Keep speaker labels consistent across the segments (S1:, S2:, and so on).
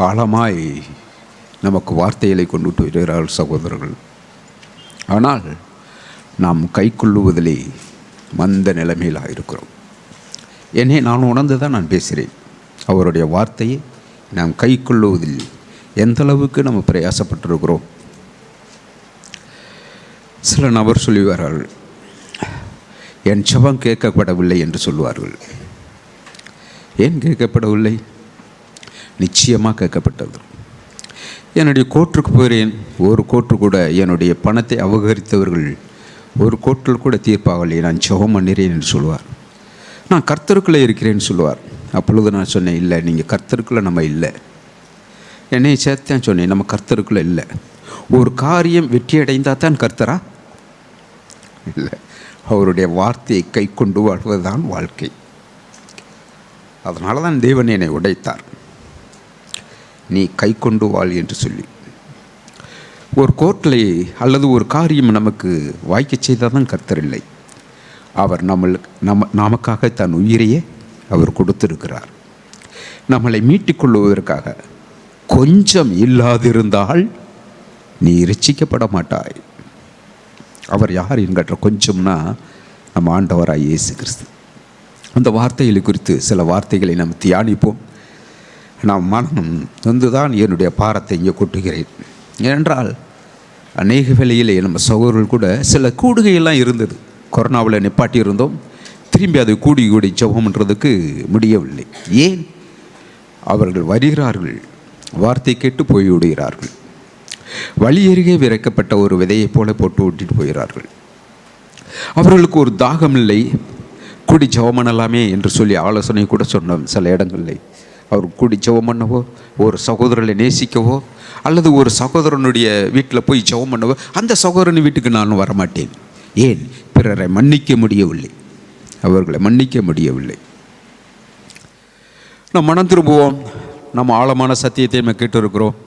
S1: ஆழமாய் நமக்கு வார்த்தைகளை கொண்டுட்டு வருகிறார்கள் சகோதரர்கள். ஆனால் நாம் கை கொள்ளுவதிலே மந்த நிலைமையிலாக இருக்கிறோம். என்னை நான் உணர்ந்து தான் நான் பேசுகிறேன். அவருடைய வார்த்தையை நாம் கை கொள்ளுவதில் எந்த அளவுக்கு நம்ம பிரயாசப்பட்டிருக்கிறோம். சில நபர் சொல்லுவார்கள், என் ஜெபம் கேட்கப்படவில்லை என்று சொல்லுவார்கள். ஏன் கேட்கப்படவில்லை? நிச்சயமாக கேட்கப்பட்டது. என்னுடைய கோர்ட்டுக்கு போகிறேன், ஒரு கோர்ட்டு கூட என்னுடைய பணத்தை அபகரித்தவர்கள் ஒரு கோர்ட்டில் கூட தீர்ப்பாகவில்லை, நான் ஜெபம் பண்ணுறேன் என்று சொல்லுவார். நான் கர்த்தருக்குள்ளே இருக்கிறேன்னு சொல்லுவார். அப்பொழுது நான் சொன்னேன், இல்லை, நீங்கள் கர்த்தருக்குள்ளே நம்ம இல்லை. என்னை சேர்த்தேன் சொன்னேன், நம்ம கர்த்தருக்குள்ளே இல்லை. ஒரு காரியம் வெற்றி அடைந்தால் தான் கர்த்தரா? இல்லை, அவருடைய வார்த்தையை கை கொண்டு வாழ்வதுதான் வாழ்க்கை. அதனால தான் தேவன் என்னை உடைத்தார், நீ கை கொண்டு வாழ் என்று சொல்லி. ஒரு கோர்ட்டில் அல்லது ஒரு காரியம் நமக்கு வாய்க்க செய்தால் தான் கர்த்தர் இல்லை. அவர் நமக்காக தன் உயிரையே அவர் கொடுத்திருக்கிறார். நம்மளை மீட்டுக்கொள்வதற்காக. கொஞ்சம் இல்லாதிருந்தால் நீ இரட்சிக்கப்பட மாட்டாய். அவர் யார் என்கிற கொஞ்சம்னா நம்ம ஆண்டவராய் இயேசு கிறிஸ்து. அந்த வார்த்தைகளை குறித்து சில வார்த்தைகளை நாம் தியானிப்போம். நான் மனம் வந்துதான் என்னுடைய பாரத்தை இங்கே கொட்டுகிறேன். ஏனென்றால் அநேக வேளையிலே நம்ம சகோதரர்கள் கூட சில கூடுகையெல்லாம் இருந்தது. கொரோனாவில் நிப்பாட்டி இருந்தோம், திரும்பி அதை கூடி ஜெபம் பண்ணுறதுக்கு முடியவில்லை. ஏன்? அவர்கள் வருகிறார்கள், வார்த்தை கேட்டு போய் விடுகிறார்கள். வழி அருகே விதைக்கப்பட்ட ஒரு விதையைப் போல போட்டு விட்டுட்டு போகிறார்கள். அவர்களுக்கு ஒரு தாகம் இல்லை, கூடி ஜெபம் பண்ணலாமே என்று சொல்லி ஆலோசனை கூட சொன்னோம். சில இடங்களில் அவர் கூடி ஜெபம் பண்ணவோ, ஒரு சகோதரனை நேசிக்கவோ, அல்லது ஒரு சகோதரனுடைய வீட்டில் போய் ஜெபம் பண்ணவோ, அந்த சகோதரன் வீட்டுக்கு நான் வரமாட்டேன். ஏன்? பிறரை மன்னிக்க முடியவில்லை, அவர்களை மன்னிக்க முடியவில்லை. நாம் மனம் திரும்புவோம். நம்ம ஆழமான சத்தியத்தை நம்ம கேட்டு இருக்கிறோம்.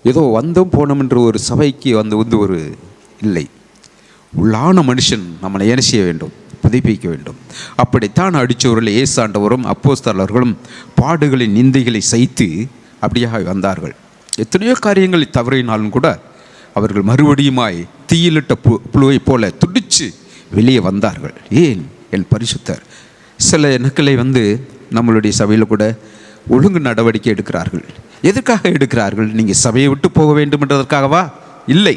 S1: ஏதோ வந்தோம் போனோம் என்று ஒரு சபைக்கு வந்து ஒரு இல்லை. உள்ளான மனுஷன் நம்மளை என்ன செய்ய வேண்டும்? புதுப்பிக்க வேண்டும். அப்படித்தான் அடித்தவர்கள் ஏசாண்டவரும் அப்போஸ்தலர்களும் பாடுகளின் நிந்தைகளை சைத்து அப்படியாக வந்தார்கள். எத்தனையோ காரியங்களை தவறினாலும் கூட அவர்கள் மறுபடியுமாய் தீயிலிட்ட புழுவை போல துடித்து வெளியே வந்தார்கள். ஏன்? என் பரிசுத்தர். சில நக்களை நம்மளுடைய சபையில் கூட ஒழுங்கு நடவடிக்கை எடுக்கிறார்கள். எதற்காக எடுக்கிறார்கள்? நீங்கள் சபையை விட்டு போக வேண்டும் என்றதற்காகவா? இல்லை,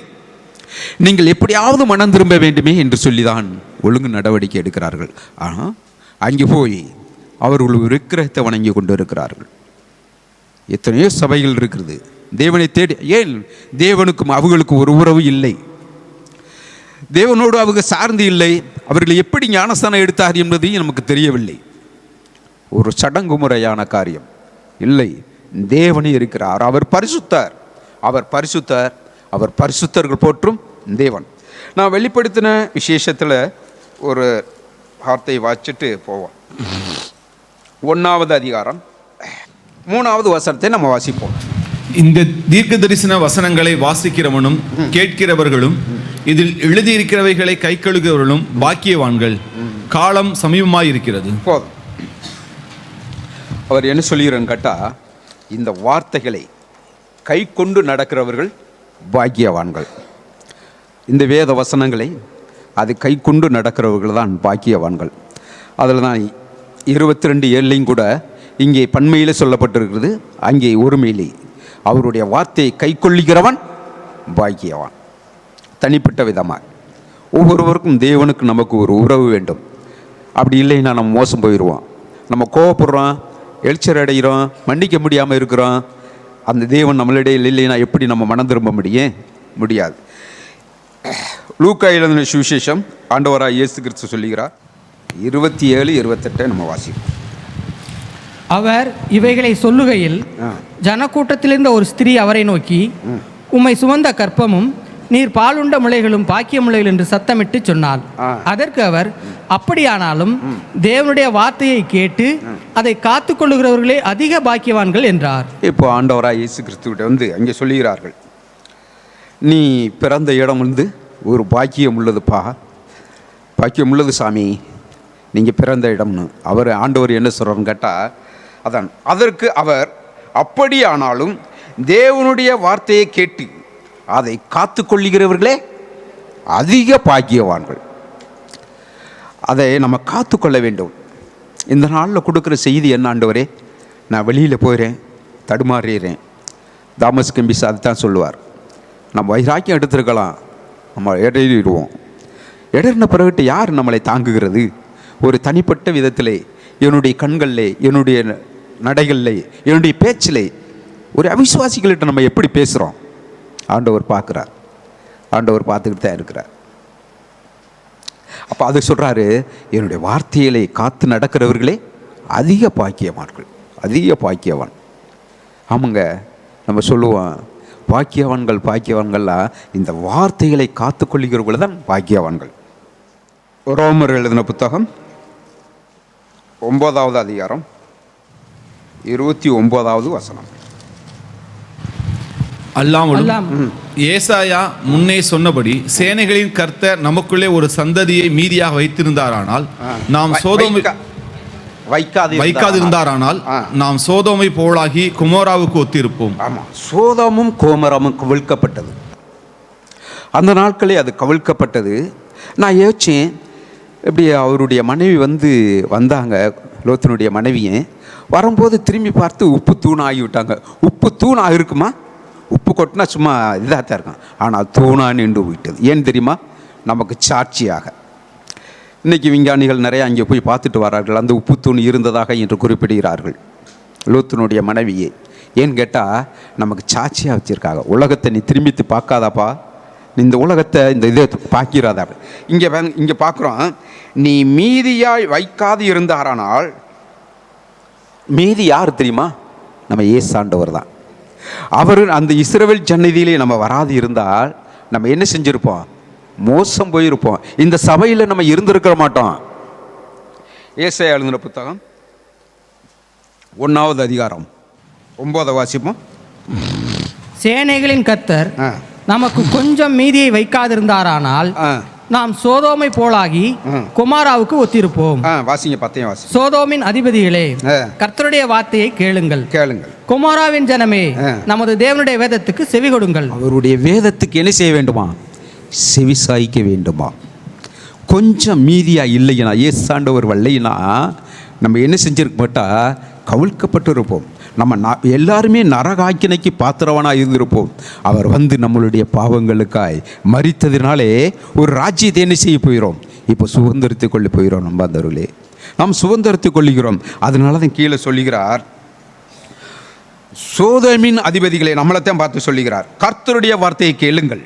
S1: நீங்கள் எப்படியாவது மனம் திரும்ப வேண்டுமே என்று சொல்லிதான் ஒழுங்கு நடவடிக்கை எடுக்கிறார்கள். ஆனால் அங்கே போய் அவர்கள் ஒரு விக்கிரகத்தை வணங்கி கொண்டு இருக்கிறார்கள். எத்தனையோ சபைகள் இருக்கிறது, தேவனை தேடி. ஏன்? தேவனுக்கும் அவர்களுக்கு ஒரு உறவு இல்லை, தேவனோடு அவங்க சார்ந்து இல்லை. அவர்கள் எப்படி ஞானஸ்தானம் எடுத்தார் என்பதையும் நமக்கு தெரியவில்லை. ஒரு சடங்கு முறையான காரியம் இல்லை. தேவனே இருக்கிறார், அவர் பரிசுத்தர், அவர் பரிசுத்தர், அவர் பரிசுத்தர்கள் போற்றும் தேவன். நான் வெளிப்படுத்தின விசேஷத்தில் ஒரு வார்த்தையை வாசிச்சுட்டு போவோம். 1வது அதிகாரம் 3வது வசனத்தை நம்ம வாசிப்போம்.
S2: இந்த தீர்க்க தரிசன வசனங்களை வாசிக்கிறவனும் கேட்கிறவர்களும் இதில் எழுதியிருக்கிறவைகளை கை கழுகிறவர்களும் பாக்கியவான்கள், காலம் சமீபமாயிருக்கிறது.
S1: போதும். அவர் என்ன சொல்லுகிறேன்னு கேட்டால், இந்த வார்த்தைகளை கை கொண்டு நடக்கிறவர்கள் பாக்கியவான்கள். இந்த வேத வசனங்களை அது கை கொண்டு நடக்கிறவர்கள் தான் பாக்கியவான்கள். அதில் தான் 22:7 கூட இங்கே பன்மையில் சொல்லப்பட்டிருக்கிறது, அங்கே ஒருமையிலே அவருடைய வார்த்தையை கை கொள்ளுகிறவன் பாக்கியவான். தனிப்பட்ட விதமாக ஒவ்வொருவருக்கும் தேவனுக்கு நமக்கு ஒரு உறவு வேண்டும். அப்படி இல்லைன்னா நம்ம மோசம் போயிடுவோம். நம்ம கோவப்படுறோம், எழுச்சர் அடைகிறோம், மன்னிக்க முடியாமல் இருக்கிறோம். அந்த தேவன் நம்மளிடையில் இல்லைன்னா எப்படி நம்ம மனம் திரும்ப முடியாது. லூக்கா எழுதின சுவிசேஷம் ஆண்டவராக இயேசு கிறிஸ்து சொல்லுகிறார். 27-28 நம்ம வாசிப்போம்.
S3: அவர் இவைகளை சொல்லுகையில் ஜனக்கூட்டத்திலிருந்த ஒரு ஸ்திரீ அவரை நோக்கி, உம்மை சுமந்த கற்பமும் நீர் பாலுண்ட முளைகளும் பாக்கிய முளைகள் என்று சத்தமிட்டு சொன்னாள். அதற்கு அவர், அப்படியானாலும் தேவனுடைய வார்த்தையை கேட்டு அதை காத்து கொள்ளுகிறவர்களே அதிக பாக்கியவான்கள் என்றார்.
S1: இப்போ ஆண்டவராக இயேசு கிறிஸ்துவிட்ட அங்கே சொல்லுகிறார்கள், நீ பிறந்த இடம் ஒரு பாக்கியம் உள்ளதுப்பா, பாக்கியம் உள்ளது சாமி, நீங்கள் பிறந்த இடம்னு. அவர் ஆண்டவர் என்ன சொல்கிறாருன்னு கேட்டால், அதான் அதற்கு அவர், அப்படியானாலும் தேவனுடைய வார்த்தையை கேட்டு அதை காத்து கொள்ளுகிறவர்களே அதிக பாக்கியவான்கள். அதை நம்ம காத்து கொள்ள வேண்டும். இந்த நாளில் கொடுக்குற செய்தி என்ன ஆண்டவரே? நான் வெளியில் போயிடுறேன், தடுமாறுறேன். தாமஸ் கெம்பிஸ் அதுதான் சொல்லுவார். நம்ம வைராக்கியம் எடுத்திருக்கலாம், நம்ம இடறிடுவோம். இடறின பிறகுட்டு யார் நம்மளை தாங்குகிறது? ஒரு தனிப்பட்ட விதத்திலே, என்னுடைய கண்களில், என்னுடைய நடைகளில், என்னுடைய பேச்சில் ஒரு அவிசுவாசிகள்கிட்ட நம்ம எப்படி பேசுகிறோம்? ஆண்டவர் பார்க்குறார், ஆண்டவர் பார்த்துக்கிட்டு தான் இருக்கிறார். அப்போ அது சொல்கிறாரு, என்னுடைய வார்த்தைகளை காத்து நடக்கிறவர்களே அதிக பாக்கியவான்கள், அதிக பாக்கியவான். ஆமாங்க, நம்ம சொல்லுவோம் பாக்கியவான்கள் பாக்கியவான்கள்லாம் இந்த வார்த்தைகளை காத்து கொள்ளுகிறவர்கள் தான் பாக்கியவான்கள். ரோமர் எழுதின புத்தகம் 9வது அதிகாரம் 29வது வசனம்.
S2: அல்லாமலும் ஏசாயா முன்னே சொன்னபடி சேனைகளின் கர்த்தர் நமக்குள்ளே ஒரு சந்ததியை மீதியாக வைத்திருந்தாரானால் நாம் சோதோமை வைக்காதிருந்தாரானால் நாம் சோதோமை போலாகி குமோராவுக்கு ஒத்திருப்போம்.
S1: ஆமாம், சோதோமும் கோமராமும் கவிழ்க்கப்பட்டது. அந்த நாட்களே அது கவிழ்க்கப்பட்டது. நான் யோசித்தேன், இப்படி அவருடைய மனைவி வந்தாங்க, லோத்தினுடைய மனைவியை வரும்போது திரும்பி பார்த்து உப்பு தூண் ஆகிவிட்டாங்க. உப்பு தூண் ஆகிருக்குமா? உப்பு கொட்டினா சும்மா இதாக தான் இருக்கும், ஆனால் தூணாக நின்று விட்டது. ஏன் தெரியுமா? நமக்கு சாட்சியாக. இன்றைக்கி விஞ்ஞானிகள் நிறையா அங்கே போய் பார்த்துட்டு வரார்கள், அந்த உப்பு தூண் இருந்ததாக என்று குறிப்பிடுகிறார்கள் லோத்தினுடைய மனைவியை. ஏன்னு கேட்டால் நமக்கு சாட்சியாக வச்சுருக்காங்க. உலகத்தை நீ திரும்பித்து பார்க்காதாப்பா, இந்த உலகத்தை இந்த இதை பார்க்கிறாதா. இங்கே பார்க்குறோம், நீ மீதியாய் வைக்காது இருந்தாரானால், மீதி யார் தெரியுமா? நம்ம ஏசாண்டவர் தான். அவர் அந்த இஸ்ரவேல் சந்நிதியிலே நம்ம வராது இருந்தால் நம்ம என்ன செஞ்சுருப்போம்? மோசம் போயிருப்போம். இந்த சபையில் நம்ம இருந்திருக்க மாட்டோம். ஏசாயா எழுதின புத்தகம் 1வது அதிகாரம் 9 வாசிப்போம்.
S3: சேனைகளின் கர்த்தர் நமக்கு கொஞ்சம் மீதியை வைக்காதிருந்தாரானால் நாம் சோதோமை போலாகி குமாராவுக்கு ஒத்திருப்போம்.
S1: வாசிங்க, 10 வாசி.
S3: சோதோமின் அதிபதிகளே, கர்த்தருடைய வார்த்தையை கேளுங்கள். குமாராவின் ஜனமே, நமது தேவனுடைய வேதத்துக்கு செவி கொடுங்கள்.
S1: அவருடைய வேதத்துக்கு என்ன செய்ய வேண்டுமா? செவி சாய்க்க வேண்டுமா? கொஞ்சம் மீதியா இல்லையா, ஏசாண்டவர் வரலைன்னா நம்ம என்ன செஞ்சிருக்க மாட்டா? கவிழ்க்கப்பட்டு இருப்போம். நம்ம எல்லாருமே நரகாக்கினைக்கு பாத்திரவனாக இருந்திருப்போம். அவர் நம்மளுடைய பாவங்களுக்காய் மரித்ததினாலே ஒரு ராஜ்யத்தை என்ன செய்ய போகிறோம்? இப்போ சுதந்திரத்தை கொள்ள போகிறோம். நம்ம அந்தவர்களே நாம் சுதந்திரத்தை கொள்ளுகிறோம். அதனால தான் கீழே சொல்லுகிறார், சோதோமின் அதிபதிகளை நம்மளைத்தான் பார்த்து சொல்லுகிறார், கர்த்தருடைய வார்த்தையை கேளுங்கள்.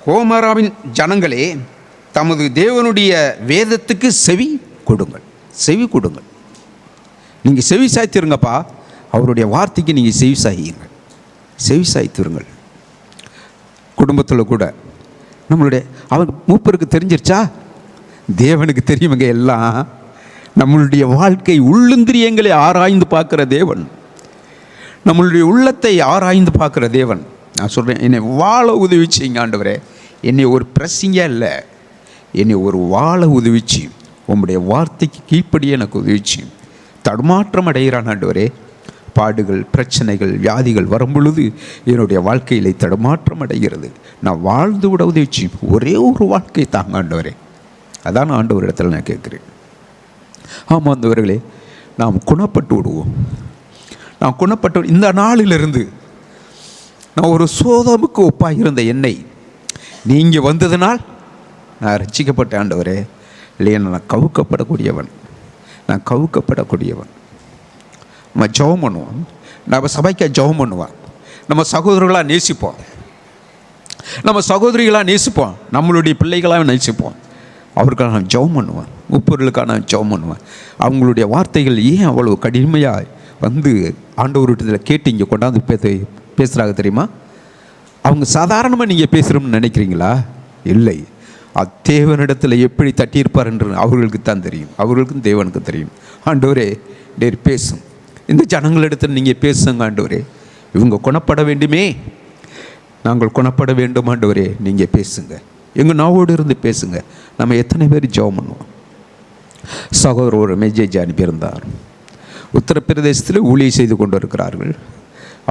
S1: கோமராவின் ஜனங்களே, தமது தேவனுடைய வேதத்துக்கு செவி கொடுங்கள். செவி கொடுங்கள். நீங்கள் செவி சாய்த்திருங்கப்பா, அவருடைய வார்த்தைக்கு நீங்கள் செவி சாயுங்கள், செவி சாய்த்திருங்கள். குடும்பத்தில் கூட நம்மளுடைய அவன் மூப்பருக்கு தெரிஞ்சிருச்சா? தேவனுக்கு தெரியுமங்க எல்லாம். நம்மளுடைய வாழ்க்கை உள்ளுந்திரியங்களை ஆராய்ந்து பார்க்குற தேவன், நம்மளுடைய உள்ளத்தை ஆராய்ந்து பார்க்குற தேவன். நான் சொல்கிறேன், என்னை வாழ உதவிச்சிங்க ஆண்டவரே. என்னை ஒரு பிரசிங்காக இல்லை, என்னை ஒரு வாழ உதவிச்சு, உங்களுடைய வார்த்தைக்கு கீழ்ப்படியே எனக்கு உதவிச்சு. தடுமாற்றம் அடைகிறான் ஆண்டவரே. பாடுகள், பிரச்சனைகள், வியாதிகள் வரும் பொழுது என்னுடைய வாழ்க்கையில் தடுமாற்றம் அடைகிறது. நான் வாழ்ந்து விட உதவிச்சு, ஒரே ஒரு வாழ்க்கை தாங்க ஆண்டவரே. அதான் ஆண்டவர் இடத்துல நான் கேட்குறேன். ஆமாம் ஆண்டவர்களே, நாம் குணப்பட்டு விடுவோம். நான் குணப்பட்டு இந்த நாளிலிருந்து நான் ஒரு சோதமுக்கு ஒப்பாக இருந்த என்னை நீங்கள் வந்ததுனால் நான் ரட்சிக்கப்பட்ட ஆண்டவரே. இல்லையா, நான் கவுக்கப்படக்கூடியவன், நான் கவுக்கப்படக்கூடியவன். நம்ம ஜெபம் பண்ணுவோம், நம்ம சபைக்கு ஜெபம் பண்ணுவோம், நம்ம சகோதரர்களாக நேசிப்போம், நம்ம சகோதரிகளாக நேசிப்போம், நம்மளுடைய பிள்ளைகளாக நேசிப்போம். அவர்களுக்காக நான் ஜெபம் பண்ணுவேன், முப்பொருளுக்காக நான் ஜெபம் பண்ணுவேன். அவங்களுடைய வார்த்தைகள் ஏன் அவ்வளோ கடுமையாக ஆண்டவர்கிட்ட கேட்டு இங்கே கொண்டாந்து பேசுகிறாங்க தெரியுமா? அவங்க சாதாரணமாக நீங்கள் பேசுகிறோம்னு நினைக்கிறீங்களா? இல்லை, தேவனிடத்தில் எப்படி தட்டியிருப்பார் என்று அவர்களுக்கு தான் தெரியும், அவர்களுக்கும் தேவனுக்கு தெரியும். ஆண்டவரே டேர் பேசும், இந்த ஜனங்களிடத்தில் நீங்கள் பேசுங்க ஆண்டவரே. இவங்க குணப்பட வேண்டுமே, நாங்கள் குணப்பட வேண்டும் ஆண்டவரே. நீங்கள் பேசுங்க, எங்கள் நாவோடு இருந்து பேசுங்க. நம்ம எத்தனை பேர் ஜெபம் பண்ணுவோம்? சகோதரர் ஒரு மெசேஜ் அனுப்பியிருந்தார். உத்தரப்பிரதேசத்தில் ஊழியம் செய்து கொண்டிருக்கிறார்கள்.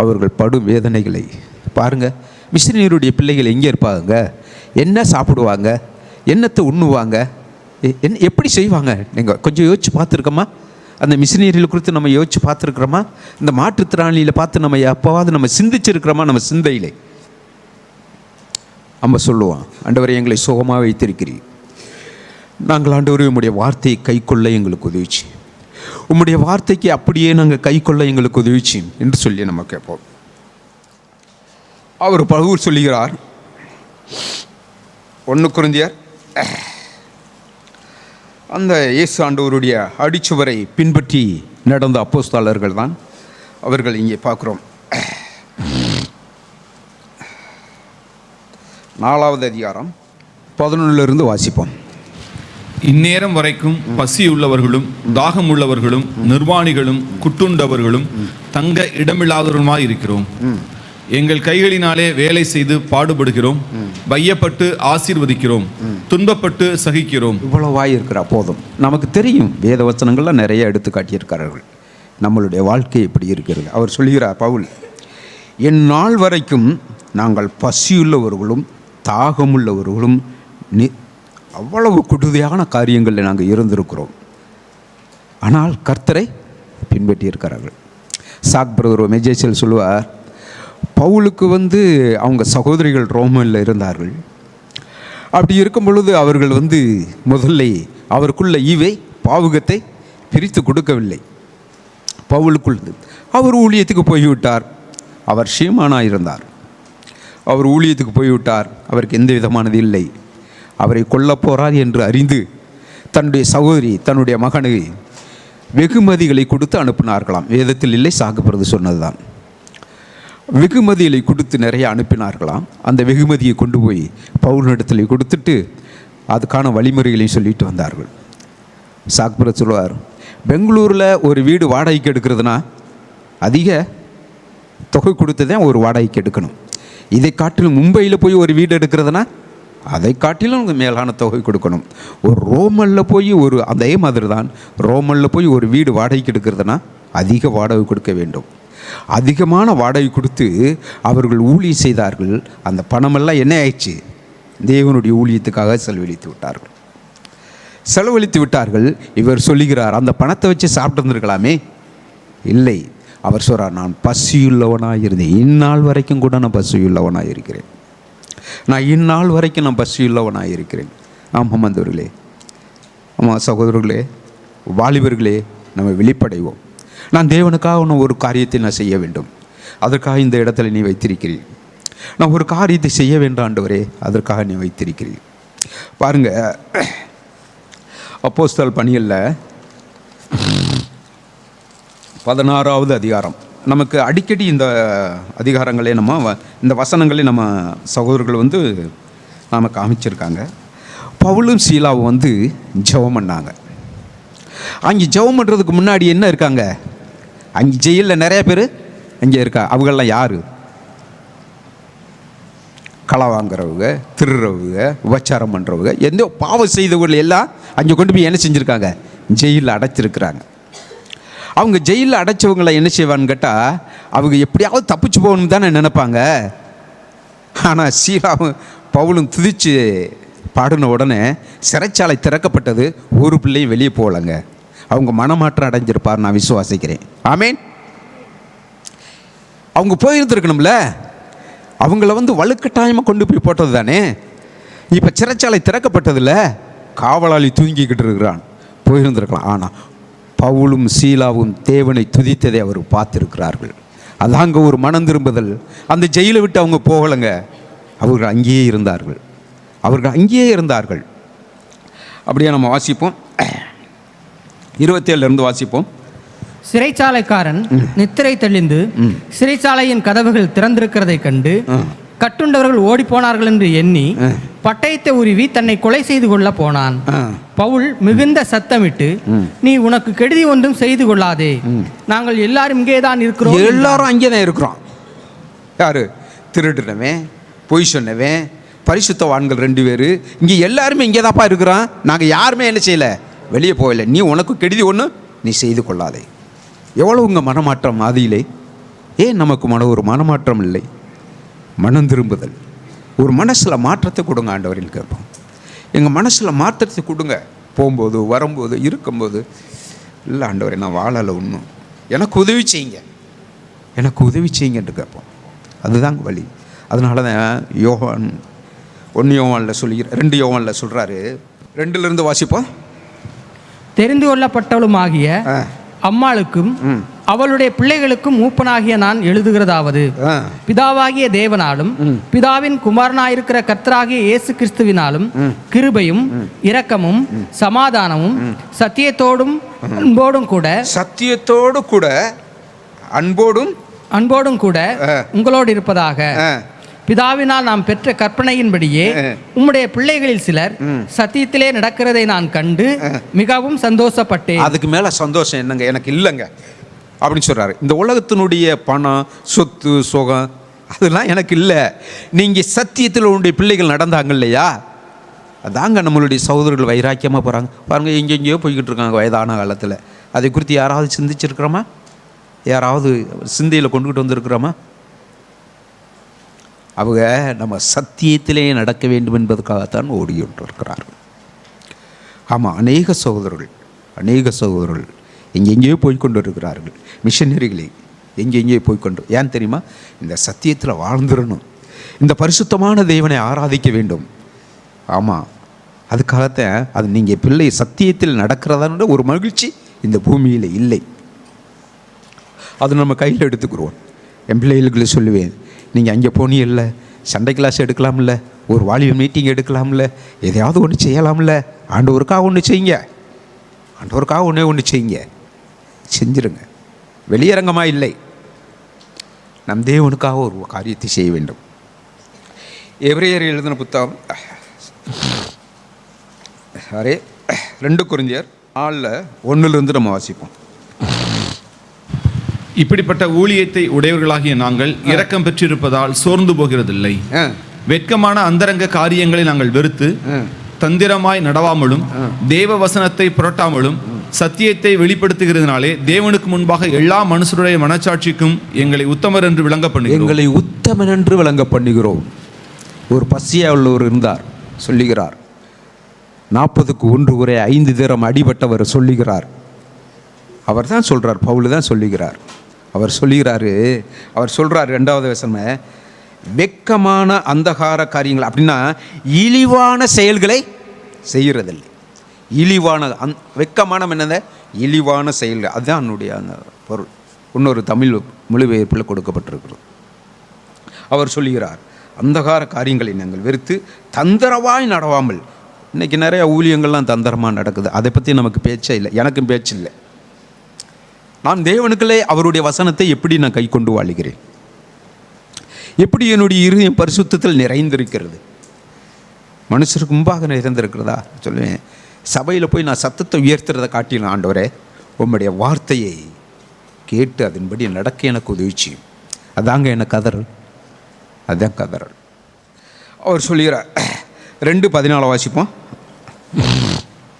S1: அவர்கள் படும் வேதனைகளை பாருங்கள். மிஷினரியுடைய பிள்ளைகள் எங்கே இருப்பாங்க? என்ன சாப்பிடுவாங்க? என்னத்தை உண்ணுவாங்க? எப்படி செய்வாங்க? நீங்கள் கொஞ்சம் யோசிச்சு பார்த்துருக்கோமா? அந்த மிஷினரியில் குறித்து நம்ம யோசிச்சு பார்த்துருக்குறோமா? இந்த மாற்றுத்திறனாளியில் பார்த்து நம்ம எப்போவாவது நம்ம சிந்திச்சிருக்கிறோமா? நம்ம சிந்தையிலே நம்ம சொல்லுவோம், ஆண்டவரே எங்களை சுகமாக வைத்திருக்கிறீர், நாங்கள் ஆண்டவரே உம்முடைய வார்த்தையை கை கொள்ள எங்களுக்கு உதவிச்சு, உம்முடைய வார்த்தைக்கு அப்படியே நாங்கள் கை கொள்ள எங்களுக்கு உதவிச்சு என்று சொல்லி நம்ம கேட்போம். அவர் பவுல் சொல்லுகிறார், 1 கொரிந்தியர் அந்த இயேசு ஆண்டவருடைய அடிச்சுவரை பின்பற்றி நடந்த அப்போஸ்தலர்கள் தான் அவர்கள் இங்கே பார்க்குறோம். 4வது அதிகாரம் 11 வாசிப்போம்.
S2: இந்நேரம் வரைக்கும் பசியுள்ளவர்களும் தாகம் உள்ளவர்களும் நிர்வாணிகளும் குட்டுண்டவர்களும் தங்க இடமில்லாதவருமாய் இருக்கிறோம். எங்கள் கைகளினாலே வேலை செய்து பாடுபடுகிறோம், வையப்பட்டு ஆசீர்வதிக்கிறோம், துன்பப்பட்டு சகிக்கிறோம்.
S1: இவ்வளவாய் இருக்கிறா போதும். நமக்கு தெரியும், வேத வசனங்கள்லாம் நிறைய எடுத்து காட்டியிருக்கிறார்கள் நம்மளுடைய வாழ்க்கை எப்படி இருக்கிறது. அவர் சொல்கிறார் பவுல், என் நாள் வரைக்கும் நாங்கள் பசியுள்ளவர்களும் தாகமுள்ளவர்களும் அவ்வளவு கொடுமையான காரியங்களில் நாங்கள் இருந்திருக்கிறோம், ஆனால் கர்த்தரை பின்பற்றி இருக்கிறார்கள். சாக் பிரதர் மெஜேசல் சொல்லுவார், பவுலுக்கு அவங்க சகோதரிகள் ரோமனில் இருந்தார்கள். அப்படி இருக்கும் பொழுது அவர்கள் முதல்ல அவருக்குள்ள ஈவை பாவுகத்தை பிரித்து கொடுக்கவில்லை. பவுலுக்குள் அவர் ஊழியத்துக்கு போய்விட்டார். அவர் ஷீமானாக இருந்தார். அவர் ஊழியத்துக்கு போய்விட்டார். அவருக்கு எந்த விதமானது இல்லை. அவரை கொல்லப் போகிறார் என்று அறிந்து தன்னுடைய சகோதரி தன்னுடைய மகனை வெகுமதிகளை கொடுத்து அனுப்பினார்களாம். வேதத்தில் இல்லை, சாகுபடுறது சொன்னது தான். வெகுமதிகளை கொடுத்து நிறைய அனுப்பினார்களாம். அந்த வெகுமதியை கொண்டு போய் பவுலினிடத்தில் கொடுத்துட்டு அதுக்கான வழிமுறைகளையும் சொல்லிட்டு வந்தார்கள். சாகுபடுறது சொல்லுவார், பெங்களூரில் ஒரு வீடு வாடகைக்கு எடுக்கிறதுனா அதிக தொகை கொடுத்து தான் ஒரு வாடகைக்கு எடுக்கணும். இதை காட்டிலும் மும்பையில் போய் ஒரு வீடு எடுக்கிறதுனா அதை காட்டிலும் மேலான தொகை கொடுக்கணும். ஒரு ரோமனில் போய் அதே மாதிரி தான் ரோமனில் போய் ஒரு வீடு வாடகைக்கு எடுக்கிறதுனா அதிக வாடகை கொடுக்க வேண்டும். அதிகமான வாடகை கொடுத்து அவர்கள் ஊழியம் செய்தார்கள். அந்த பணமெல்லாம் என்ன ஆயிடுச்சு? தேவனுடைய ஊழியத்துக்காக செலவழித்து விட்டார்கள். இவர் சொல்லுகிறார், அந்த பணத்தை வச்சு சாப்பிட்டு இருந்திருக்கலாமே. இல்லை, அவர் சொல்கிறார், நான் பசியுள்ளவனாக இருந்தேன், இந்நாள் வரைக்கும் கூட நான் பசியுள்ளவனாக இருக்கிறேன், நான் இந்நாள் வரைக்கும் நான் பசியுள்ளவனாக இருக்கிறேன். ஆமாம் வந்தவர்களே, ஆமாம் சகோதரர்களே, வாலிபர்களே, நம்ம வெளிப்படைவோம். நான் தேவனுக்காக ஒரு காரியத்தை நான் செய்ய வேண்டும், அதற்காக இந்த இடத்துல நீ வைத்திருக்கிறீர். நான் ஒரு காரியத்தை செய்ய வேண்டாம் ஆண்டவரே, அதற்காக நீ வைத்திருக்கிறீர். பாருங்க, அப்போஸ்தலர் பணிகளில் 16வது அதிகாரம். நமக்கு அடிக்கடி இந்த அதிகாரங்களே இந்த வசனங்களே நம்ம சகோதரர்கள் நமக்கு அமைச்சிருக்காங்க. பவுலும் சீலாவும் ஜெபம் பண்ணாங்க. அங்கே ஜெபம் பண்ணுறதுக்கு முன்னாடி என்ன இருக்காங்க? அங்கே ஜெயிலில் நிறைய பேர் அங்கே இருக்கா. அவங்கெல்லாம் யார்? களை வாங்குறவங்க, திருறவங்க, உபச்சாரம் பண்ணுறவங்க, எந்த பாவம் செய்தவர்கள் எல்லாம் அங்கே கொண்டு போய் என்ன செஞ்சுருக்காங்க? ஜெயிலில் அடைச்சிருக்கிறாங்க. அவங்க ஜெயிலில் அடைச்சவங்களை என்ன செய்வான்னு கேட்டால், அவங்க எப்படியாவது தப்பிச்சு போகணும்னு தானே நினைப்பாங்க. ஆனால் சீலாவும் பவுலும் துதிச்சு பாடின உடனே சிறைச்சாலை திறக்கப்பட்டது. ஒரு பிள்ளையும் வெளியே போகலைங்க. அவங்க மனமாற்றம் அடைஞ்சிருப்பார், நான் விசுவாசிக்கிறேன். ஆமேன். அவங்க போயிருந்துருக்கணும்ல. அவங்கள வலுக்கட்டாயமாக கொண்டு போய் போட்டது தானே. இப்போ சிறைச்சாலை திறக்கப்பட்டதில்ல, காவலாளி தூங்கிக்கிட்டு இருக்கிறான், போயிருந்திருக்கலாம். ஆனால் பவுலும் சீலாவும் தேவனை துதித்ததை அவர் பார்த்துருக்கிறார்கள். அதாங்க ஒரு மனம் திரும்புதல். அந்த ஜெயிலை விட்டு அவங்க போகலைங்க, அவர்கள் அங்கேயே இருந்தார்கள். அப்படியே நம்ம வாசிப்போம், 27 வாசிப்போம்.
S3: சிறைச்சாலைக்காரன் நித்திரை தெளிந்து சிறைச்சாலையின் கதவுகள் திறந்திருக்கிறதை கண்டு கட்டுண்டவர்கள் ஓடி போனார்கள் என்று எண்ணி பட்டயத்தை உருவி தன்னை கொலை செய்து கொள்ள போனான். பவுல் மிகுந்த சத்தமிட்டு, நீ உனக்கு கெடுதி ஒன்றும் செய்து கொள்ளாதே, நாங்கள் எல்லாரும் இங்கே தான் இருக்கிறோம்.
S1: எல்லாரும் அங்கே தான் இருக்கிறோம். யாரு? திருடுனவன், பொய் சொன்னவன், பரிசுத்தவான்கள் 2 பேர், இங்கே எல்லாருமே இங்கே தான்ப்பா இருக்கிறோம். நாங்கள் யாருமே என்ன செய்யலை, வெளியே போகலை. நீ உனக்கு கெடுதி ஒன்று நீ செய்து கொள்ளாதே. எவ்வளவுங்க மனமாற்றம் ஆதியிலே? ஏன் நமக்கு ஒரு மனமாற்றம் இல்லை? மனம் திரும்புதல். ஒரு மனசில் மாற்றத்தை கொடுங்க ஆண்டவரில் கேட்போம். எங்கள் மனசில் மாற்றத்தை கொடுங்க. போகும்போது வரும்போது இருக்கும்போது, இல்லை ஆண்டவரே நான் வாழலை, இன்னும் எனக்கு உதவி செய்யுங்க, எனக்கு உதவி செய்யுங்கன்ட்டு கேட்போம். அதுதாங்க வழி. அதனால தான் யோவான் 1 யோவானில் 2 யோவானில் சொல்கிறாரு. 2லிருந்து வாசிப்போம்.
S3: தெரிந்து கொள்ளப்பட்டவளுமாகிய அம்மாளுக்கும் அவளுடைய பிள்ளைகளுக்கும் மூப்பனாகிய நான் எழுதுகிறதாவது, பிதாவாகிய தேவனாலும் பிதாவின் குமாரனாயிருக்கிற கர்த்தராகிய இயேசு கிறிஸ்துவினாலும் கிருபையும் இரக்கமும் சமாதானமும் சத்தியத்தோடும் கூட அன்போடும் கூட உங்களோடு இருப்பதாக. பிதாவினால் நாம் பெற்ற கற்பனையின்படியே உம்முடைய பிள்ளைகளில் சிலர் சத்தியத்திலே நடக்கிறதை நான் கண்டு மிகவும் சந்தோஷப்பட்டேன்.
S1: அதுக்கு மேல சந்தோஷம் என்னங்க எனக்கு இல்லைங்க அப்படின்னு சொல்றாரு. இந்த உலகத்தினுடைய பணம், சொத்து, சுகம் அதெல்லாம் எனக்கு இல்லை. நீங்க சத்தியத்தில் உன்னுடைய பிள்ளைகள் நடந்தாங்க இல்லையா, அதாங்க நம்மளுடைய சகோதரர்கள் வைராக்கியமாக போகிறாங்க பாருங்க. எங்கெங்கேயோ போய்கிட்டு இருக்காங்க வயதான காலத்தில். அதை குறித்து யாராவது சிந்திச்சிருக்கிறோமா? யாராவது சிந்தையில் கொண்டுகிட்டு வந்திருக்கிறோமா? அவங்க நம்ம சத்தியத்திலே நடக்க வேண்டும் என்பதற்காகத்தான் ஓடிக்கொண்டிருக்கிறார்கள். ஆமாம், அநேக சகோதரர்கள் எங்கெங்கேயோ போய்கொண்டு இருக்கிறார்கள். மிஷனரிகளே எங்கெங்கேயோ போய்கொண்டு, ஏன் தெரியுமா? இந்த சத்தியத்தில் வாழ்ந்துடணும், இந்த பரிசுத்தமான தேவனை ஆராதிக்க வேண்டும். ஆமாம், அதுக்காகத்தான் அது நீங்கள் பிள்ளை சத்தியத்தில் நடக்கிறதான ஒரு மகிழ்ச்சி இந்த பூமியில் இல்லை. அது நம்ம கையில் எடுத்துக்கிறோம். என் பிள்ளைகளுக்கு சொல்லுவேன், நீங்கள் அங்கே போனீங்கல்ல, சண்டை கிளாஸ் எடுக்கலாம்ல, ஒரு வாலிபர் மீட்டிங் எடுக்கலாம்ல, எதையாவது ஒன்று செய்யலாம்ல. ஆண்டவருக்காக ஒன்று செய்யுங்க, ஆண்டவருக்காக ஒன்று செய்யுங்க, செஞ்சிருங்க. வெளியரங்கமாக இல்லை, நம் தேவனுக்காக ஒரு காரியத்தை செய்ய வேண்டும். எபிரேயர் எழுதின புத்தகம் 2 கொரிந்தியர் 4:1 நம்ம வாசிப்போம்.
S2: இப்படிப்பட்ட ஊழியத்தை உடையவர்களாகிய நாங்கள் இரக்கம் பெற்றிருப்பதால் சோர்ந்து போகிறதில்லை. வெட்கமான அந்தரங்க காரியங்களை நாங்கள் வெறுத்து தந்திரமாய் நடவாமலும் தேவ வசனத்தை புரட்டாமலும் சத்தியத்தை வெளிப்படுத்துகிறதுனாலே தேவனுக்கு முன்பாக எல்லா மனுஷருடைய மனச்சாட்சிக்கும் எங்களை உத்தமர் என்று விளங்க பண்ணுகிறோம். ஒரு பசியா உள்ளவர் இருந்தார், சொல்லுகிறார். 40க்கு 1 முறை 5 தினம் அடிபட்டவர் சொல்லுகிறார். அவர் தான் சொல்கிறார், பவுல் தான் சொல்லுகிறார். அவர் சொல்கிறார் 2வது வசனம், வெட்கமான அந்தகார காரியங்கள் அப்படின்னா இழிவான செயல்களை செய்கிறதில்லை. இழிவான வெட்கமான என்னத இழிவான செயல்கள், அதுதான் என்னுடைய அந்த பொருள். இன்னொரு தமிழ் மொழிபெயர்ப்பில் கொடுக்கப்பட்டிருக்கிறது. அவர் சொல்லுகிறார், அந்தகார காரியங்களை நாங்கள் வெறுத்து தந்திரவாய் நடவாமல். இன்றைக்கி நிறைய ஊழியங்கள்லாம் தந்திரமாக நடக்குது, அதை பற்றி நமக்கு பேச்சே இல்லை, எனக்கும் பேச்சு இல்லை. நான் தேவனுக்குள்ளே அவருடைய வசனத்தை எப்படி நான் கை கொண்டு வாழுகிறேன், எப்படி என்னுடைய இருதயம் பரிசுத்தத்தில் நிறைந்திருக்கிறது, மனுஷருக்கு முன்பாக நிறைந்திருக்கிறதா சொல்லுவேன். சபையில் போய் நான் சத்தத்தை உயர்த்துறதை காட்டினேன், ஆண்டவரே உம்முடைய வார்த்தையை கேட்டு அதன்படி நடக்க எனக்கு உதவி செய்யும். அதாங்க எனக்கு கதறல், அதுதான் கதறல். அவர் சொல்லுகிறார் 2:14 வாசிப்போம்.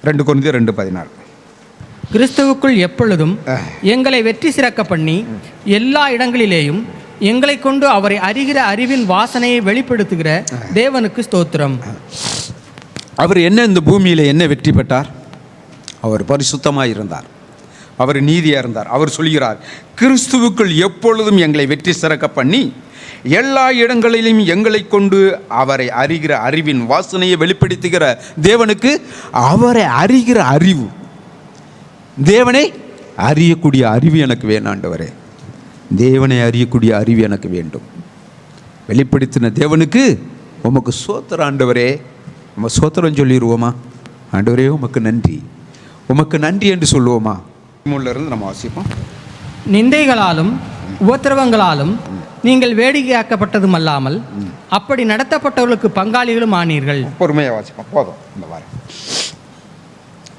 S2: 2 கொரிந்தியர் 2:14.
S3: கிறிஸ்துவுக்குள் எப்பொழுதும் எங்களை வெற்றி சிறக்க பண்ணி எல்லா இடங்களிலேயும் எங்களை கொண்டு அவரை அறிகிற அறிவின் வாசனையை வெளிப்படுத்துகிற தேவனுக்கு ஸ்தோத்திரம்.
S1: அவர் என்ன இந்த பூமியில் என்ன வெற்றி பெற்றார்? அவர் பரிசுத்தமாக இருந்தார், அவர் நீதியாக இருந்தார். அவர் சொல்கிறார், கிறிஸ்துவுக்குள் எப்பொழுதும் எங்களை வெற்றி சிறக்க பண்ணி எல்லா இடங்களிலும் எங்களை கொண்டு அவரை அறிகிற அறிவின் வாசனையை வெளிப்படுத்துகிற தேவனுக்கு. அவரை அறிகிற அறிவு, தேவனை அறியக்கூடிய அறிவு எனக்கு வேணும் ஆண்டவரே. தேவனை அறியக்கூடிய அறிவு எனக்கு வேண்டும். வெளிப்படுத்தின தேவனுக்கு உமக்கு சோத்திரம் ஆண்டவரே. நம்ம சோத்திரம் சொல்லிடுவோமா? ஆண்டவரே உமக்கு நன்றி, உமக்கு நன்றி என்று சொல்லுவோமா? இருந்து நம்ம வாசிப்போம்.
S3: நிந்தைகளாலும் உபத்திரவங்களாலும் நீங்கள் வேடிக்கையாக்கப்பட்டதும் அல்லாமல் அப்படி நடத்தப்பட்டவர்களுக்கு பங்காளிகளும் ஆனீர்கள்.
S1: பொறுமையாக வாசிப்போம், போதும் இந்த வாரம்.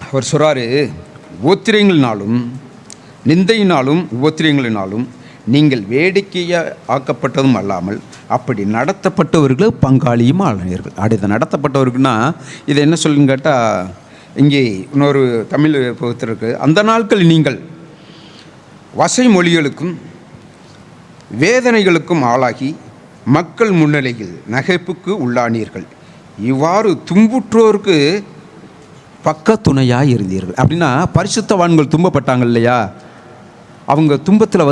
S1: அவர் சொல்றாரு, உபத்திரங்களினாலும் நிந்தையினாலும் உபத்திரங்களினாலும் நீங்கள் வேடிக்கையாக ஆக்கப்பட்டதும் அல்லாமல் அப்படி நடத்தப்பட்டவர்கள் பங்காளியும் ஆனீர்கள். அடுத்த நடத்தப்பட்டவருக்குன்னா இதை என்ன சொல்லுன்னு கேட்டால், இங்கே இன்னொரு தமிழ் புத்தருக்கு, அந்த நாட்கள் நீங்கள் வசை மொழிகளுக்கும் வேதனைகளுக்கும் ஆளாகி மக்கள் முன்னிலையில் நகைப்புக்கு உள்ளானீர்கள். இவ்வாறு துன்புற்றோருக்கு பக்க துணையாக இருந்தீர்கள். அப்படின்னா பரிசுத்தவான்கள் துன்பப்பட்டாங்க இல்லையா, அவங்க துன்பத்தில்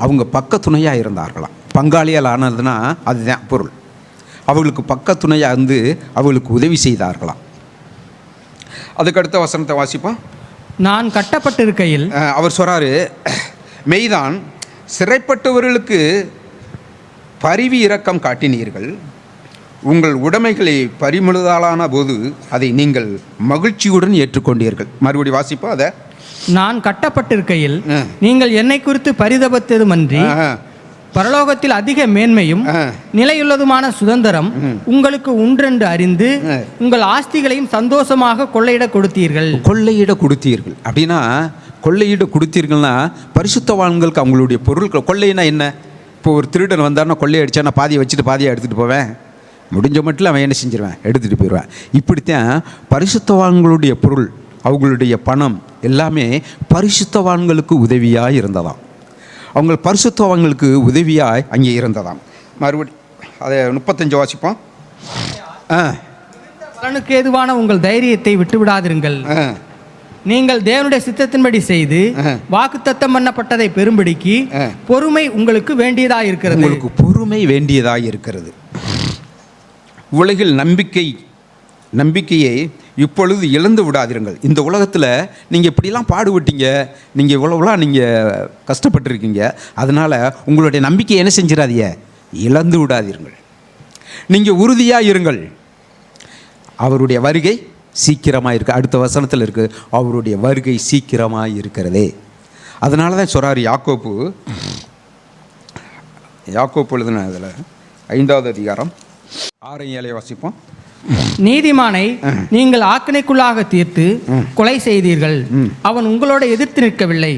S1: அவங்க பக்க துணையாக இருந்தார்களாம். பங்காளியால் ஆனதுன்னா அதுதான் பொருள். அவர்களுக்கு பக்க துணையாக அவர்களுக்கு உதவி செய்தார்களாம். அதுக்கடுத்த வசனத்தை வாசிப்போம்.
S3: நான் கட்டப்பட்டிருக்கையில்
S1: அவர் சொல்கிறாரு, மெய்தான் சிறைப்பட்டவர்களுக்கு பரிவி இரக்கம் காட்டினீர்கள். உங்கள் உடைமைகளை பறிமுதலான போது அதை நீங்கள் மகிழ்ச்சியுடன் ஏற்றுக்கொண்டீர்கள். மறுபடி வாசிப்போம் அதை.
S3: நான் கட்டப்பட்டிருக்கையில் நீங்கள் என்னை குறித்து பரிதபித்ததுமன்றி பரலோகத்தில் அதிக மேன்மையும் நிலையுள்ளதுமான சுதந்திரம் உங்களுக்கு உண்டென்று அறிந்து உங்கள் ஆஸ்திகளையும் சந்தோஷமாக கொள்ளையிட கொடுத்தீர்கள்.
S1: கொள்ளையிட கொடுத்தீர்கள் அப்படின்னா, கொள்ளையிட கொடுத்தீர்கள்னா பரிசுத்தவான்களுக்கு அவங்களுடைய பொருட்கள். கொள்ளையினா என்ன? இப்போ ஒரு திருடன் வந்தார்னா கொள்ளையை அடித்தா நான் பாதியை வச்சுட்டு பாதியை எடுத்துகிட்டு போவேன். முடிஞ்ச மட்டும் அவன் என்ன செஞ்சிருவேன், எடுத்துகிட்டு போயிடுவேன். இப்படித்தான் பரிசுத்தவான்களுடைய பொருள், அவங்களுடைய பணம் எல்லாமே பரிசுத்தவான்களுக்கு உதவியாக இருந்ததாம். அவங்க பரிசுத்தவான்களுக்கு உதவியாய் அங்கே இருந்ததாம். மறுபடி அதை 35 வாசிப்போம்.
S3: பலனுக்கு ஏதுவான உங்கள் தைரியத்தை விட்டுவிடாதிருங்கள். நீங்கள் தேவனுடைய சித்தத்தின்படி செய்து வாக்குத்தத்தம் பண்ணப்பட்டதை பெரும்படிக்கு பொறுமை உங்களுக்கு வேண்டியதாக இருக்கிறது.
S1: உங்களுக்கு பொறுமை வேண்டியதாக இருக்கிறது. உலகில் நம்பிக்கையை இப்பொழுது இழந்து விடாதீர்கள். இந்த உலகத்தில் நீங்கள் இப்படிலாம் பாடுபட்டீங்க, நீங்கள் இவ்வளோலாம் நீங்கள் கஷ்டப்பட்டுருக்கீங்க, அதனால் உங்களுடைய நம்பிக்கையை என்ன செஞ்சிடாதீங்க, இழந்து விடாதீர்கள். நீங்கள் உறுதியாக இருங்கள். அவருடைய வருகை சீக்கிரமாக இருக்குது. அடுத்த வசனத்தில் இருக்குது, அவருடைய வருகை சீக்கிரமாக இருக்கிறதே. அதனால தான் சொல்கிறார் யாக்கோப்பு எழுதின அதில் 5வது அதிகாரம் 6-7 வாசிப்போம்.
S3: நீதிமானை நீங்கள் ஆக்கினைக்குள்ளாக தீர்த்து கொலை செய்தீர்கள், அவன் உங்களோட எதிர்த்து நிற்கவில்லை.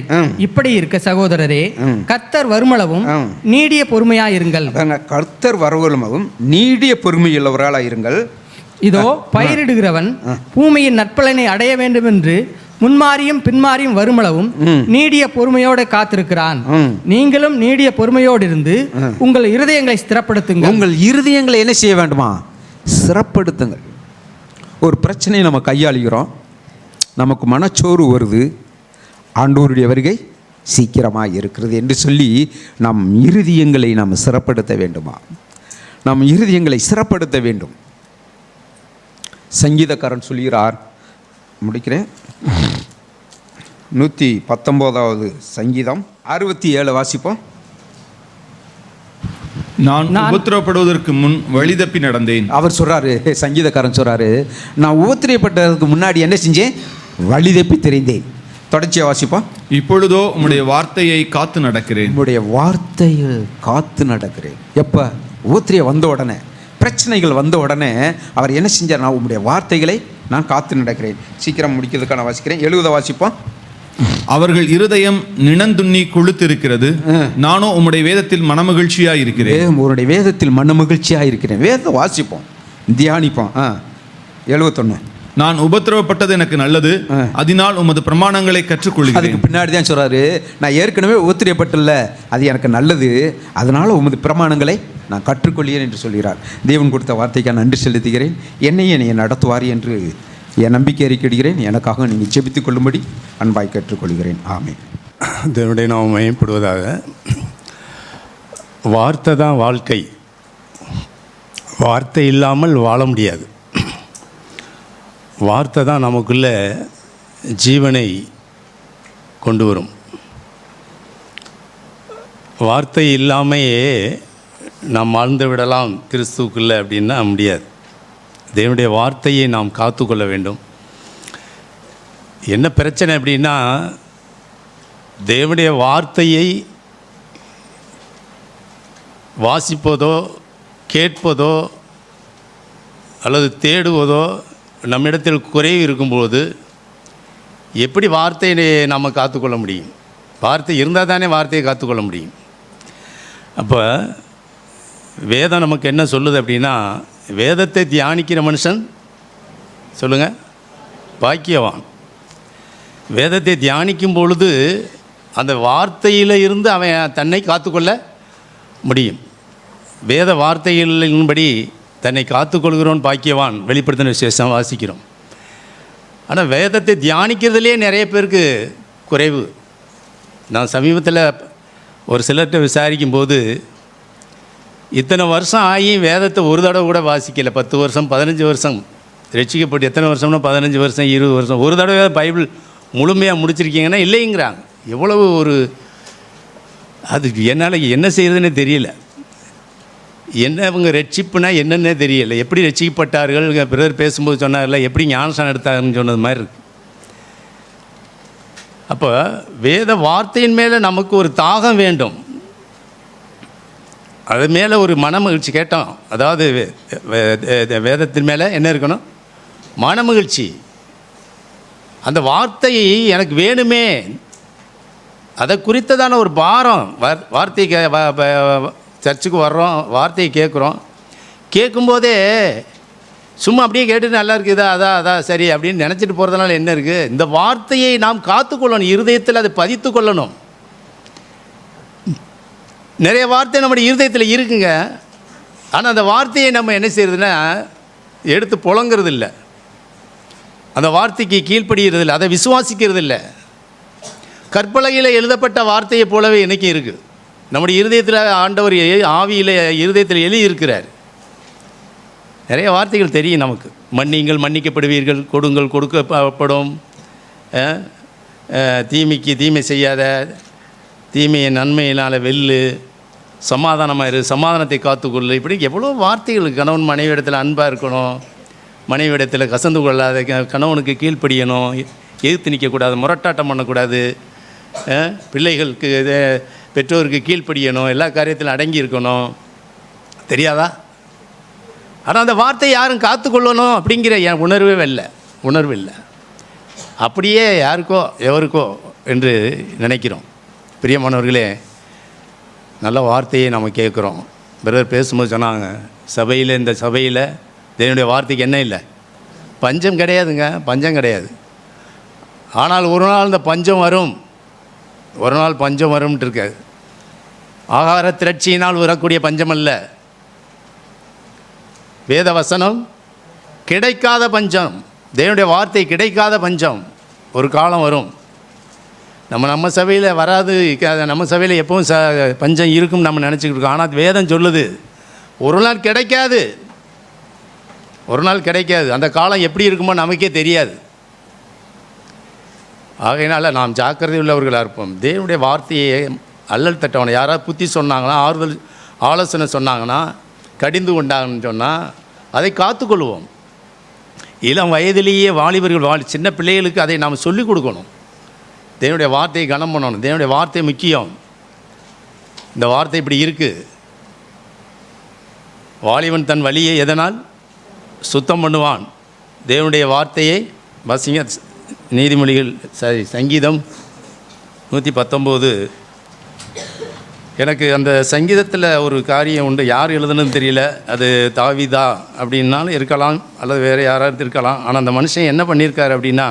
S3: இப்படி இருக்க சகோதரரே, கர்த்தர் வருமளவும் நீடிய பொறுமையாயிருங்கள்.
S1: கர்த்தர் வருமளவும் நீடிய பொறுமையுள்ளவராக இருங்கள்.
S3: இதோ பயிரிடுகிறவன் பூமியின் நற்பலனை அடைய வேண்டும் என்று முன்மாறியும் பின்மாறியும் வருமளவும் நீடிய பொறுமையோடு காத்திருக்கிறான். நீங்களும் நீடிய பொறுமையோடு இருந்து உங்கள் இருதயங்களை ஸ்திரப்படுத்துங்கள்.
S1: உங்கள் இருதயங்களை என்ன செய்ய வேண்டுமா, சிறப்படுத்துங்கள். ஒரு பிரச்சனையை நம்ம கையாளுகிறோம், நமக்கு மனச்சோறு வருது, ஆண்டவருடைய வருகை சீக்கிரமாக இருக்கிறது என்று சொல்லி நம் இருதயங்களை நாம் சிறப்படுத்த வேண்டுமா, நம் இருதயங்களை சிறப்படுத்த வேண்டும். சங்கீதக்காரன் சொல்கிறார், முடிக்கிறேன், 119வது சங்கீதம் 67 வாசிப்போம்.
S2: நான் உபத்திரவப்படுவதற்கு முன் வழி தப்பி நடந்தேன்.
S1: அவர் சொல்றாரு, சங்கீதக்காரன் சொல்றாரு, நான் உபத்திரப்பட்டதுக்கு முன்னாடி என்ன செஞ்சேன், வழி தப்பி தெரிந்தேன். தொடர்ச்சியா வாசிப்போம்.
S2: இப்பொழுதோ உம்முடைய வார்த்தையை காத்து நடக்கிறேன்.
S1: உம்முடைய வார்த்தையை காத்து நடக்கிறேன். எப்ப உபத்திரிய வந்த உடனே, பிரச்சனைகள் வந்த உடனே அவர் என்ன செஞ்சார், நான் உம்முடைய வார்த்தைகளை நான் காத்து நடக்கிறேன். சீக்கிரம் முடிக்கிறதுக்கான வாசிக்கிறேன். 70 வாசிப்போம்.
S2: அவர்கள் இருதயம் நினந்துண்ணி கொழுத்திருக்கிறது, நானும் உம்முடைய வேதத்தில் மனமகிழ்ச்சியா இருக்கிறேன்.
S1: உங்களுடைய வேதத்தில் மனமகிழ்ச்சியா இருக்கிறேன். வேதத்தை வாசிப்போம், தியானிப்போம். 71
S2: நான் உபத்திரவப்பட்டது எனக்கு நல்லது, அதனால் உமது பிரமாணங்களை கற்றுக்கொள்கிறேன்.
S1: அதுக்கு பின்னாடி தான் சொல்றாரு, நான் ஏற்கனவே உபத்திரப்பட்டல, அது எனக்கு நல்லது, அதனால உமது பிரமாணங்களை நான் கற்றுக்கொள்கிறேன் என்று சொல்கிறார். தேவன் கொடுத்த வார்த்தைக்கு நன்றி செலுத்துகிறேன். என்னை நடத்துவார் என்று என் நம்பிக்கை அறிக்கையிடுகிறேன். எனக்காக நீங்கள் ஜெபித்துக் கொள்ளும்படி அன்பாய் கேட்டுக்கொள்கிறேன். ஆமென்.
S4: தேவனுடைய நாமம் மகிமைப்படுவதாக. வார்த்தை தான் வாழ்க்கை. வார்த்தை இல்லாமல் வாழ முடியாது. வார்த்தை தான் நமக்குள்ள ஜீவனை கொண்டு வரும். வார்த்தை இல்லாமையே நாம் வாழ்ந்து விடலாம் கிறிஸ்துவுக்குள்ளே அப்படின்னா முடியாது. தேவனுடைய வார்த்தையை நாம் காத்துக்கொள்ள வேண்டும். என்ன பிரச்சனை அப்படின்னா, தேவனுடைய வார்த்தையை வாசிப்பதோ கேட்பதோ அல்லது தேடுவதோ நம்மிடத்தில் குறைவு இருக்கும்போது எப்படி வார்த்தையை நம்ம காத்துக்கொள்ள முடியும்? வார்த்தை இருந்தால் தானே வார்த்தையை காத்துக்கொள்ள முடியும். அப்போ வேதம் நமக்கு என்ன சொல்லுது அப்படின்னா, வேதத்தை தியானிக்கிற மனுஷன் சொல்லுங்கள் பாக்கியவான். வேதத்தை தியானிக்கும் பொழுது அந்த வார்த்தையில் இருந்து அவன் தன்னை காத்துக்கொள்ள முடியும். வேத வார்த்தைகளின்படி தன்னை காத்துக்கொள்கிறோன் பாக்கியவான், வெளிப்படுத்தின விசேஷம் வாசிக்கிறோம். ஆனால் வேதத்தை தியானிக்கிறதுலே நிறைய பேருக்கு குறைவு. நான் சமீபத்தில் ஒரு சிலர்கிட்ட விசாரிக்கும்போது, இத்தனை வருஷம் ஆகி வேதத்தை ஒரு தடவை கூட வாசிக்கலை, 10 வருஷம் 15 வருஷம் ரட்சிக்கப்பட்டு, எத்தனை வருஷம்னா 15 வருஷம் 20 வருஷம், ஒரு தடவை பைபிள் முழுமையாக முடிச்சிருக்கீங்கன்னா இல்லைங்கிறாங்க. எவ்வளவு ஒரு அது என்னால் என்ன செய்கிறதுன்னு தெரியல. என்ன அவங்க ரட்சிப்புனா என்னென்னே தெரியல. எப்படி ரட்சிக்கப்பட்டார்கள், பிரதர் பேசும்போது சொன்னார்ல எப்படி ஞானஸ்நானம் எடுத்தாருன்னு சொன்னது மாதிரி இருக்குது. அப்போ வேத வார்த்தையின் மேலே நமக்கு ஒரு தாகம் வேண்டும், அது மேலே ஒரு மனமகிழ்ச்சி கேட்டோம். அதாவது வேதத்தின் மேலே என்ன இருக்கணும்? மனமகிழ்ச்சி. அந்த வார்த்தை எனக்கு வேணுமே, அதை குறித்ததான ஒரு பாரம். வார்த்தையை சர்ச்சுக்கு வர்றோம், வார்த்தையை கேட்குறோம், கேட்கும்போதே சும்மா அப்படியே கேட்டுட்டு நல்லா இருக்குதா, அதான் சரி அப்படின்னு நினச்சிட்டு போகிறதுனால என்ன இருக்குது? இந்த வார்த்தையை நாம் காத்துக்கொள்ளணும், இருதயத்தில் அதை பதித்து கொள்ளணும். நிறைய வார்த்தை நம்முடைய இருதயத்தில் இருக்குங்க, ஆனால் அந்த வார்த்தையை நம்ம என்ன செய்கிறதுனா எடுத்து புழங்கிறது இல்லை, அந்த வார்த்தைக்கு கீழ்ப்படுகிறது இல்லை, அதை விசுவாசிக்கிறது இல்லை. கற்பலகையில் எழுதப்பட்ட வார்த்தையை போலவே இன்றைக்கி இருக்குது. நம்முடைய இருதயத்தில் ஆண்டவர் ஆவியில் இருதயத்தில் எழுதியிருக்கிறார். நிறைய வார்த்தைகள் தெரியும் நமக்கு. மன்னிங்கள் மன்னிக்கப்படுவீர்கள், கொடுங்கள் கொடுக்கப்படும், தீமைக்கு தீமை செய்யாத, தீமையை நன்மையினால் வெல்லு, சமாதானமாக இரு, சமாதானத்தை காத்துக்கொள்ளு. இப்படி எவ்வளோ வார்த்தைகள். கணவன் மனைவி இடத்துல அன்பாக இருக்கணும், மனைவி இடத்துல கசந்து கொள்ளாத, கணவனுக்கு கீழ்ப்படியணும், எதிர்த்து நிற்கக்கூடாது, முரட்டாட்டம் பண்ணக்கூடாது, பிள்ளைகளுக்கு பெற்றோருக்கு கீழ்ப்படியணும், எல்லா காரியத்திலும் அடங்கி இருக்கணும். தெரியாதா? ஆனால் அந்த வார்த்தையை யாரும் காத்துக்கொள்ளணும் அப்படிங்கிற என் உணர்வு இல்லை. அப்படியே யாருக்கோ எவருக்கோ என்று நினைக்கிறோம். பிரியமானவர்களே, நல்ல வார்த்தையை நம்ம கேட்குறோம். பிரதர் பேசும்போது சொன்னாங்க, சபையில் இந்த சபையில் தேவனுடைய வார்த்தைக்கு என்ன இல்லை? பஞ்சம் கிடையாதுங்க, பஞ்சம் கிடையாது. ஆனால் ஒரு நாள் இந்த பஞ்சம் வரும், ஒரு நாள் பஞ்சம் வரும்ன்ட்டு இருக்காது. ஆகார திரட்சியினால் வரக்கூடிய பஞ்சம் அல்ல, வேத வசனம் கிடைக்காத பஞ்சம், தேவனுடைய வார்த்தை கிடைக்காத பஞ்சம் ஒரு காலம் வரும். நம்ம சபையில் வராது, நம்ம சபையில் எப்பவும் பஞ்சம் இருக்கும் நம்ம நினச்சிக்கிட்டு இருக்கோம். ஆனால் வேதம் சொல்லுது ஒரு நாள் கிடைக்காது, ஒரு நாள் கிடைக்காது. அந்த காலம் எப்படி இருக்குமோ நமக்கே தெரியாது. ஆகையினால் நாம் ஜாக்கிரதை உள்ளவர்களாக இருப்போம். தேவனுடைய வார்த்தையை அல்லல் தட்டவனை யாராவது புத்தி சொன்னாங்கன்னா, ஆறுதல் ஆலோசனை சொன்னாங்கன்னா, கடிந்து கொண்டாங்கன்னு சொன்னால் அதை காத்துக்கொள்வோம். இளம் வயதிலேயே வாலிபர்கள் சின்ன பிள்ளைகளுக்கு அதை நாம் சொல்லிக் கொடுக்கணும். தேவனுடைய வார்த்தையை கனம் பண்ணணும். தேவனுடைய வார்த்தை முக்கியம். இந்த வார்த்தை இப்படி இருக்குது. வாலிபன் தன் வழியை எதனால் சுத்தம் பண்ணுவான்? தேவனுடைய வார்த்தையை வாசிங்க. நீதிமொழிகள் சங்கீதம் 119. எனக்கு அந்த சங்கீதத்தில் ஒரு காரியம் உண்டு, யார் எழுதுனதுன்னு தெரியல. அது தாவீதா அப்படின்னாலும் இருக்கலாம், அல்லது வேறு யாராவது இருக்கலாம். ஆனால் அந்த மனுஷன் என்ன பண்ணியிருக்கார் அப்படின்னா,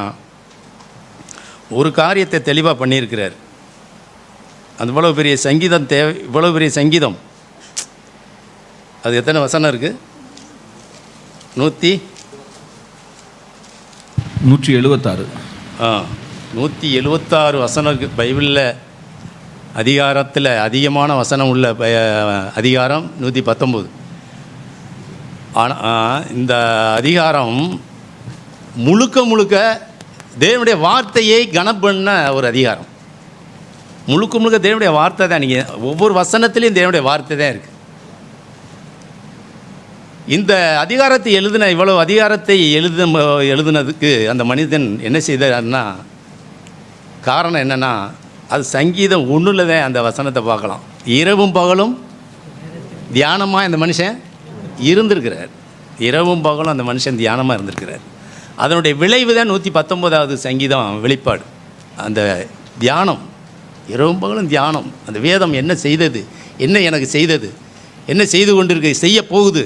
S4: ஒரு காரியத்தை தெளிவாக பண்ணியிருக்கிறார். அது இவ்வளோ பெரிய சங்கீதம் தேவை, இவ்வளோ பெரிய சங்கீதம். அது எத்தனை வசனம் இருக்குது?
S2: 176.
S4: 176 வசனம் இருக்குது பைபிளில். அதிகாரத்தில் அதிகமான வசனம் உள்ள அதிகாரம் 119. ஆனால் இந்த அதிகாரம் முழுக்க தேவனுடைய வார்த்தையை கனம் பண்ண ஒரு அதிகாரம். முழுக்க தேவனுடைய வார்த்தை தான். நீங்கள் ஒவ்வொரு வசனத்துலேயும் தேவனுடைய வார்த்தை தான் இருக்குது. இந்த அதிகாரத்தை இவ்வளோ அதிகாரத்தை எழுதுனதுக்கு அந்த மனிதன் என்ன செய்தார்னா, காரணம் என்னென்னா, அது சங்கீதம் 1 தான் அந்த வசனத்தை பார்க்கலாம். இரவும் பகலும் தியானமாக இந்த மனுஷன் இருந்திருக்கிறார். இரவும் பகலும் அந்த மனுஷன் தியானமாக இருந்திருக்கிறார். அதனுடைய விளைவு தான் 119வது சங்கீதம் வெளிப்பாடு. அந்த தியானம், இரவும் பகலும் தியானம், அந்த வேதம் என்ன செய்தது, என்ன எனக்கு செய்தது, என்ன செய்து கொண்டிருக்கு, செய்ய போகுது,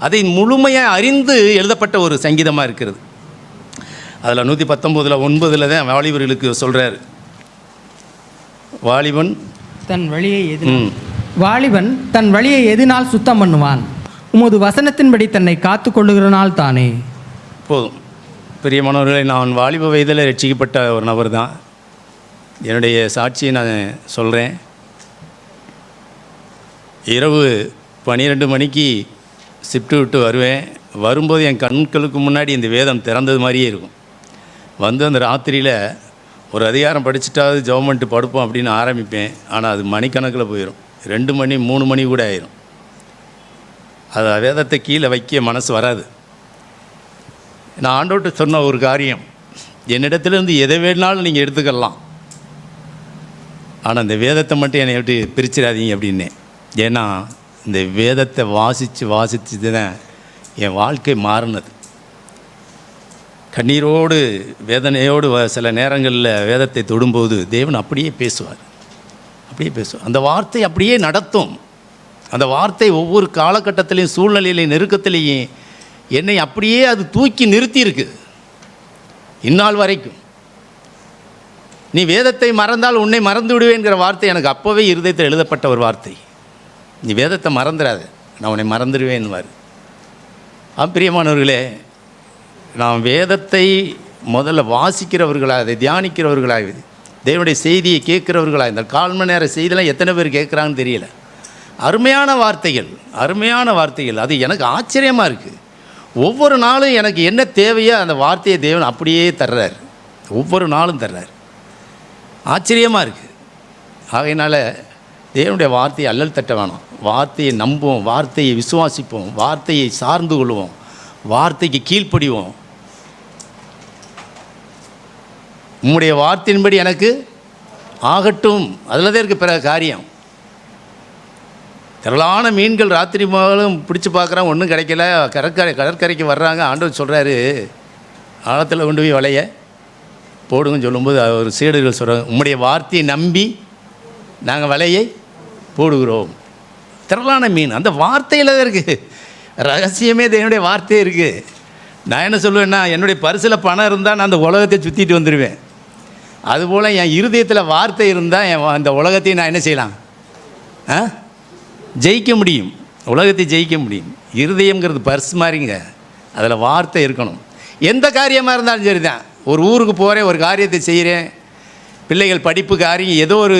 S4: அதை முழுமையாக அறிந்து எழுதப்பட்ட ஒரு சங்கீதமாக இருக்கிறது. அதில் 119:9 தான் வாலிபர்களுக்கு சொல்கிறார். வாலிபன்
S3: தன் வழியை
S4: ம்
S3: வாலிபன் தன் வழியை எதினால் சுத்தம் பண்ணுவான்? உமது வசனத்தின்படி தன்னை காத்து கொள்ளுகிறனால் தானே.
S4: போதும். பிரியமானவர்களை, நான் வாலிப வயதில் ரட்சிக்கப்பட்ட ஒரு நபர் தான். என்னுடைய சாட்சியை நான் சொல்கிறேன். இரவு 12 மணிக்கு ஷிஃப்ட்டு விட்டு வருவேன். வரும்போது என் கண்களுக்கு முன்னாடி இந்த வேதம் திறந்தது மாதிரியே இருக்கும். வந்து அந்த ராத்திரியில் ஒரு அதிகாரம் படிச்சுட்டாவது ஜெபம் பண்ணிட்டு படுப்போம் அப்படின்னு ஆரம்பிப்பேன். ஆனால் அது மணிக்கணக்கில் போயிடும். 2 மணி 3 மணி கூட ஆயிரும். அது வேதத்தை கீழே வைக்க மனசு வராது. நான் ஆண்டவர்கிட்ட சொன்ன ஒரு காரியம், என்னிடத்துலேருந்து எதை வேணாலும் நீங்கள் எடுத்துக்கலாம், ஆனால் இந்த வேதத்தை மட்டும் என்னை விட்டு பிரிச்சிடாதீங்க அப்படின்னேன். ஏன்னா இந்த வேதத்தை வாசித்து தான் என் வாழ்க்கை மாறினது. கண்ணீரோடு வேதனையோடு சில நேரங்களில் வேதத்தை தொடும்போது தேவன் அப்படியே பேசுவார். அந்த வார்த்தை அப்படியே நடத்தும். அந்த வார்த்தை ஒவ்வொரு காலகட்டத்திலையும் சூழ்நிலையிலையும் நெருக்கத்திலையும் என்னை அப்படியே அது தூக்கி நிறுத்தியிருக்கு இந்நாள் வரைக்கும். நீ வேதத்தை மறந்தால் உன்னை மறந்து விடுவேங்கிற வார்த்தை எனக்கு அப்போவே இருதயத்தில் எழுதப்பட்ட ஒரு வார்த்தை. நீ வேதத்தை மறந்துடாத, நான் உன்னை மறந்துடுவேன்னுவார். பிரியமானவர்களே, நாம் வேதத்தை முதல்ல வாசிக்கிறவர்களாக, அதை தியானிக்கிறவர்களாக, தேவனுடைய செய்தியை கேட்குறவர்களாக, இந்த 1/4 மணி நேர செய்தியெல்லாம் எத்தனை பேர் கேட்குறாங்கன்னு தெரியல. அருமையான வார்த்தைகள். அது எனக்கு ஆச்சரியமாக இருக்குது. ஒவ்வொரு நாளும் எனக்கு என்ன தேவையோ அந்த வார்த்தையை தேவன் அப்படியே தர்றார். ஒவ்வொரு நாளும் தர்றார். ஆச்சரியமாக இருக்குது. ஆகையினால தேவனுடைய வார்த்தையை அல்லல் தட்ட வேணாம். வார்த்தையை நம்புவோம், வார்த்தையை விசுவாசிப்போம், வார்த்தையை சார்ந்து கொள்வோம், வார்த்தைக்கு கீழ்ப்படிவோம். உம்முடைய வார்த்தையின்படி எனக்கு ஆகட்டும். அதில் தான் இருக்குது பிற காரியம். திரளான மீன்கள் ராத்திரி மகளும் பிடிச்சி பார்க்குறாங்க, ஒன்றும் கிடைக்கல. கடற்கரைக்கு வர்றாங்க. ஆண்டவர் சொல்கிறாரு, ஆழத்தில் கொண்டு போய் வலைய போடுங்கன்னு சொல்லும்போது ஒரு சீடர்கள் சொல்கிறாங்க, உம்முடைய வார்த்தையை நம்பி நாங்கள் வலையை போடுகிறோம். திரளான மீன் அந்த வார்த்தையில் தான் இருக்குது. ரகசியமே என்னுடைய வார்த்தையே இருக்குது. நான் என்ன சொல்லுவேன்னா, என்னுடைய பரிசில் பணம் இருந்தால் நான் அந்த உலகத்தை சுற்றிட்டு வந்துடுவேன். அதுபோல் என் இருதயத்தில் வார்த்தை இருந்தால் அந்த உலகத்தையும் நான் என்ன செய்யலாம்? ஜெயிக்க முடியும். உலகத்தை ஜெயிக்க முடியும். இருதயங்கிறது பர்ஸ் மாதிரிங்க. அதில் வார்த்தை இருக்கணும். எந்த காரியமாக இருந்தாலும் சரி தான். ஒரு ஊருக்கு போகிறேன், ஒரு காரியத்தை செய்கிறேன், பிள்ளைகள் படிப்பு காரியம், ஏதோ ஒரு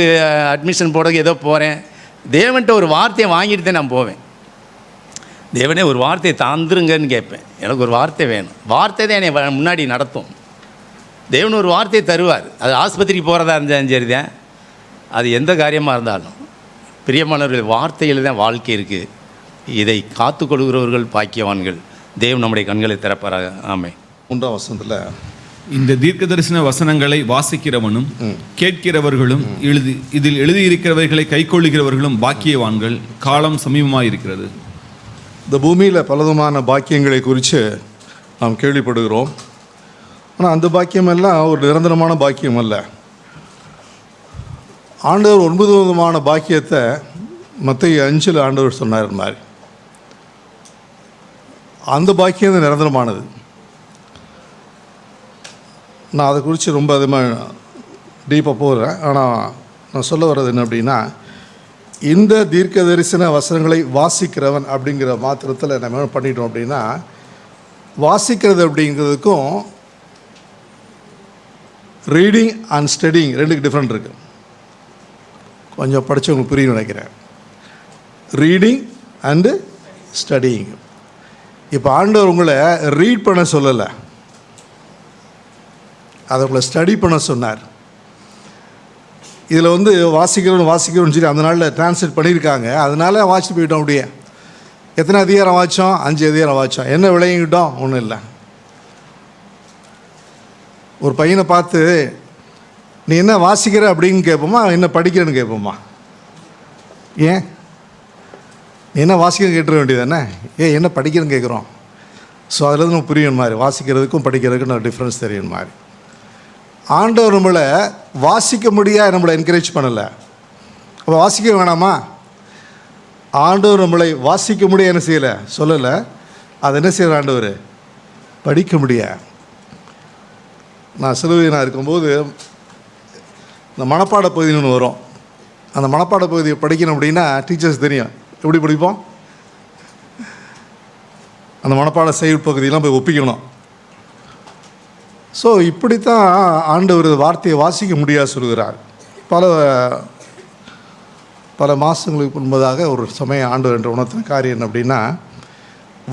S4: அட்மிஷன் போடுறதுக்கு ஏதோ போகிறேன், தேவன்கிட்ட ஒரு வார்த்தையை வாங்கிட்டு தான் நான் போவேன். தேவனே ஒரு வார்த்தையை தாந்துருங்கன்னு கேட்பேன். எனக்கு ஒரு வார்த்தை வேணும். வார்த்தை தான் என்னை முன்னாடி நடத்தும். தேவன் ஒரு வார்த்தையை தருவார். அது ஆஸ்பத்திரிக்கு போகிறதா இருந்தாலும் சரி தான், அது எந்த காரியமாக இருந்தாலும். பிரியமானவர்கள், வார்த்தையில் தான் வாழ்க்கை இருக்குது. இதை காத்து கொள்கிறவர்கள் பாக்கியவான்கள். தேவன் நம்முடைய கண்களை திறப்பாராக. ஆமென்.
S5: 3ஆம் வசனத்தில்
S2: இந்த தீர்க்க தரிசன வசனங்களை வாசிக்கிறவனும் கேட்கிறவர்களும் இதில் எழுதியிருக்கிறவர்களை கைக்கொள்ளுகிறவர்களும் பாக்கியவான்கள், காலம் சமீபமாக இருக்கிறது.
S5: இந்த பூமியில் பலவிதமான பாக்கியங்களை குறித்து நாம் கேள்விப்படுகிறோம். ஆனால் அந்த பாக்கியமெல்லாம் ஒரு நிரந்தரமான பாக்கியம் அல்ல. ஆண்டவர் 9 விதமான பாக்கியத்தை மத்தேயு 5 ஆண்டவர் சொன்னார் மாதிரி. அந்த பாக்கியம் நிரந்தரமானது. நான் அதை குறித்து ரொம்ப அதிகமாக டீப்பாக போகிறேன். ஆனால் நான் சொல்ல வர்றது என்ன அப்படின்னா, இந்த தீர்க்க தரிசன வசனங்களை வாசிக்கிறவன் அப்படிங்கிற மாத்திரத்தில் நம்ம என்ன பண்ணிட்டோம் அப்படின்னா, வாசிக்கிறது அப்படிங்கிறதுக்கும் ரீடிங் அண்ட் ஸ்டடிங் 2க்கு டிஃப்ரெண்ட் இருக்குது. கொஞ்சம் படித்தவங்களுக்கு புரியும் நினைக்கிறேன். Reading and studying. இப்போ ஆண்டவர் உங்களை ரீட் பண்ண சொல்லலை, அதை உங்களை ஸ்டடி பண்ண சொன்னார். இதில் வாசிக்கிறோன்னு சொல்லி அந்த நாளில் டிரான்ஸ்லேட் பண்ணியிருக்காங்க. அதனால வாசிட்டு போயிட்டோம். அப்படியே எத்தனை அதிகாரம் வாசித்தோம்? 5 அதிகாரம் வாசித்தோம். என்ன விளையிட்டோம்? ஒன்றும் இல்லை. ஒரு பையனை பார்த்து நீ என்ன வாசிக்கிற அப்படின்னு கேட்போமா, என்ன படிக்கிறேன்னு கேட்போமா? ஏன் நீ என்ன வாசிக்கிறன்னு கேட்டுற வேண்டியது தானே? என்ன படிக்கிறேன்னு கேட்குறோம். ஸோ அதில் நம்ம புரியும் மாதிரி, வாசிக்கிறதுக்கும் படிக்கிறதுக்கும் நான் டிஃப்ரென்ஸ் தெரியும் மாதிரி. ஆண்டவர் நம்மளை வாசிக்க முடியாது, நம்மளை என்கரேஜ் பண்ணலை. அப்போ வாசிக்க வேணாமா? ஆண்டவர் நம்மளை வாசிக்க முடிய என்ன செய்யலை சொல்லலை. அது என்ன செய்கிற ஆண்டவர்? படிக்க முடியாது. நான் சிலுவையில் இருக்கும்போது இந்த மனப்பாட பகுதின்னு ஒன்று வரும். அந்த மனப்பாட பகுதியை படிக்கணும் அப்படின்னா டீச்சர்ஸ் தெரியும் எப்படி படிப்போம். அந்த மனப்பாட செயல் பகுதியெல்லாம் போய் ஒப்பிக்கணும். ஸோ இப்படித்தான் ஆண்டவர் வார்த்தையை வாசிக்க முடியாது சொல்கிறார். பல மாதங்களுக்கு முன்பதாக ஒரு சமயம் ஆண்டவர் என்ற உணர்த்தின காரியம் என்ன அப்படின்னா,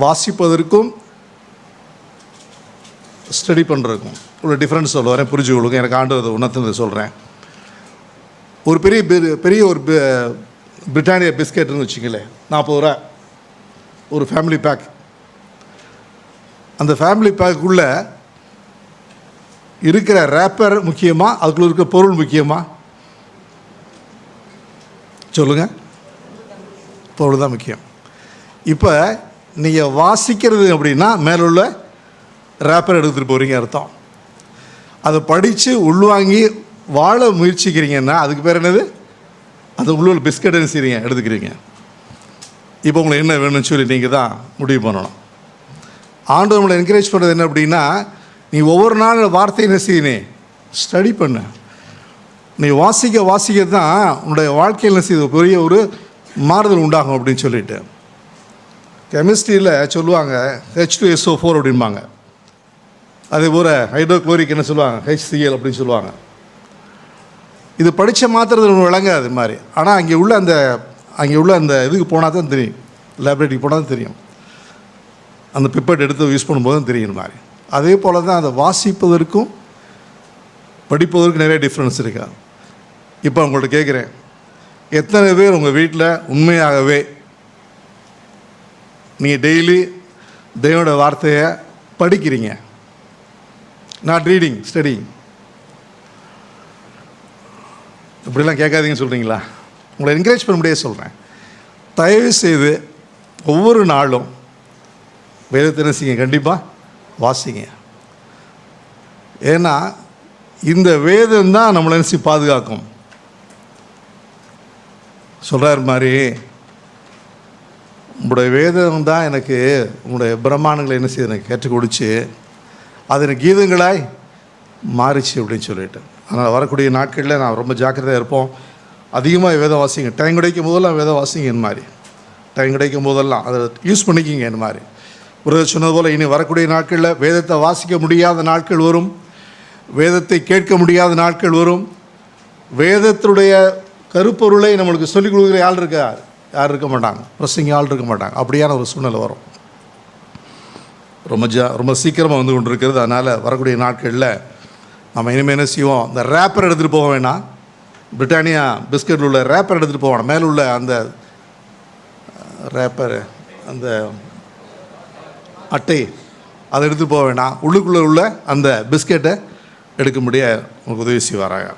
S5: வாசிப்பதற்கும் ஸ்டடி பண்ணுறதுக்கும் ஒரு டிஃப்ரென்ஸ் சொல்ல வரேன், புரிஞ்சுக்கொள்ளுங்க. எனக்கு ஆண்டவர் உணர்த்தினதை சொல்கிறேன். ஒரு பெரிய ஒரு பிரிட்டானியா பிஸ்கெட்னு வச்சுங்களேன், 40 ரூபா ஒரு ஃபேமிலி பேக். அந்த ஃபேமிலி பேக்குள்ளே இருக்கிற ரேப்பர் முக்கியமாக, அதுக்குள்ளே இருக்கிற பொருள் முக்கியமாக? சொல்லுங்கள். பொருள் தான் முக்கியம். இப்போ நீங்கள் வாசிக்கிறது அப்படின்னா மேலே உள்ள ரேப்பர் எடுத்துகிட்டு போகிறீங்க அர்த்தம். அதை படித்து உள்வாங்கி வாழ முயற்சிக்கிறீங்கன்னா அதுக்கு பேர் என்னது? அது உள்ள பிஸ்கட் என்ன செய்கிறீங்க, எடுத்துக்கிறீங்க. இப்போ உங்களுக்கு என்ன வேணும்னு சொல்லி நீங்கள் தான் முடிவு பண்ணணும். ஆண்டவர் நம்மளை என்கரேஜ் பண்ணுறது என்ன அப்படின்னா, நீ ஒவ்வொரு நாள் வார்த்தையை என்ன செய்யணும், ஸ்டடி பண்ண. நீ வாசிக்க தான் உன்னுடைய வாழ்க்கையில் என்ன செய்யுது, பெரிய ஒரு மாறுதல் உண்டாகும் அப்படின்னு சொல்லிட்டு. கெமிஸ்ட்ரியில் சொல்லுவாங்க H2SO4 அப்படின்பாங்க. அதே போல் ஹைட்ரோக்ளோரிக் என்ன சொல்லுவாங்க, HCl அப்படின்னு சொல்லுவாங்க. இது படித்த மாத்திரத்தில் விளங்காது இது மாதிரி. ஆனால் அங்கே உள்ள அந்த இதுக்கு போனால் தான் தெரியும், லேபரேட்டரிக்கு போனால் தான் தெரியும். அந்த பிப்பட் எடுத்து யூஸ் பண்ணும்போது தான் தெரியும் மாதிரி. அதே போல் தான் அதை வாசிப்பதற்கும் படிப்பதற்கும் நிறைய டிஃப்ரென்ஸ் இருக்கா. இப்போ உங்கள்கிட்ட கேட்குறேன், எத்தனை பேர் உங்கள் வீட்டில் உண்மையாகவே நீங்கள் டெய்லி தேவனோட வார்த்தையை படிக்கிறீங்க? Not reading, study. இப்படிலாம் கேட்காதீங்கன்னு சொல்கிறீங்களா? உங்களை என்கரேஜ் பண்ண முடியாது சொல்கிறேன். தயவு செய்து ஒவ்வொரு நாளும் வேதத்தை என்ன செய்யுங்க, கண்டிப்பாக வாசிங்க. ஏன்னா இந்த வேதம் தான் நம்மளை நினச்சி பாதுகாக்கும். சொல்கிறார் மாதிரி, உங்களுடைய வேதம் தான் எனக்கு உங்களுடைய பிரம்மாண்டங்களை என்ன செய்ய எனக்கு கற்றுக் கொடுத்து அது எனக்கு கீதங்களாய் மாறிச்சு அப்படின்னு சொல்லிட்டு. அதனால் வரக்கூடிய நாட்களில் நான் ரொம்ப ஜாக்கிரதையாக இருப்போம். அதிகமாக வேதம் வாசிங்க. டைம் கிடைக்கும் போதெல்லாம் வேதம் வாசிங்க. இந்த மாதிரி டைம் கிடைக்கும் போதெல்லாம் அதை யூஸ் பண்ணிக்கிங்க. இந்த மாதிரி ஒரு சொன்னது போல் இனி வரக்கூடிய நாட்களில் வேதத்தை வாசிக்க முடியாத நாட்கள் வரும், வேதத்தை கேட்க முடியாத நாட்கள் வரும். வேதத்துடைய கருப்பொருளை நம்மளுக்கு சொல்லிக் கொடுக்குற யார் இருக்க மாட்டாங்க, பிரசங்க ஆள் இருக்க மாட்டாங்க. அப்படியான ஒரு சூழ்நிலை வரும். ரொம்ப சீக்கிரமாக வந்து கொண்டு இருக்கிறது. அதனால் வரக்கூடிய நாட்களில் நம்ம இனிமேல் என்ன செய்வோம், இந்த ரேப்பர் எடுத்துகிட்டு போக வேணாம். பிரிட்டானியா பிஸ்கட்டில் உள்ள ரேப்பர் எடுத்துகிட்டு போக வேணாம். மேலே உள்ள அந்த ரேப்பர், அந்த அட்டை, அதை எடுத்துகிட்டு போக வேணாம். உள்ளுக்குள்ளே உள்ள அந்த பிஸ்கெட்டை எடுக்க முடிய உங்களுக்கு உதவி செய்வாராங்க.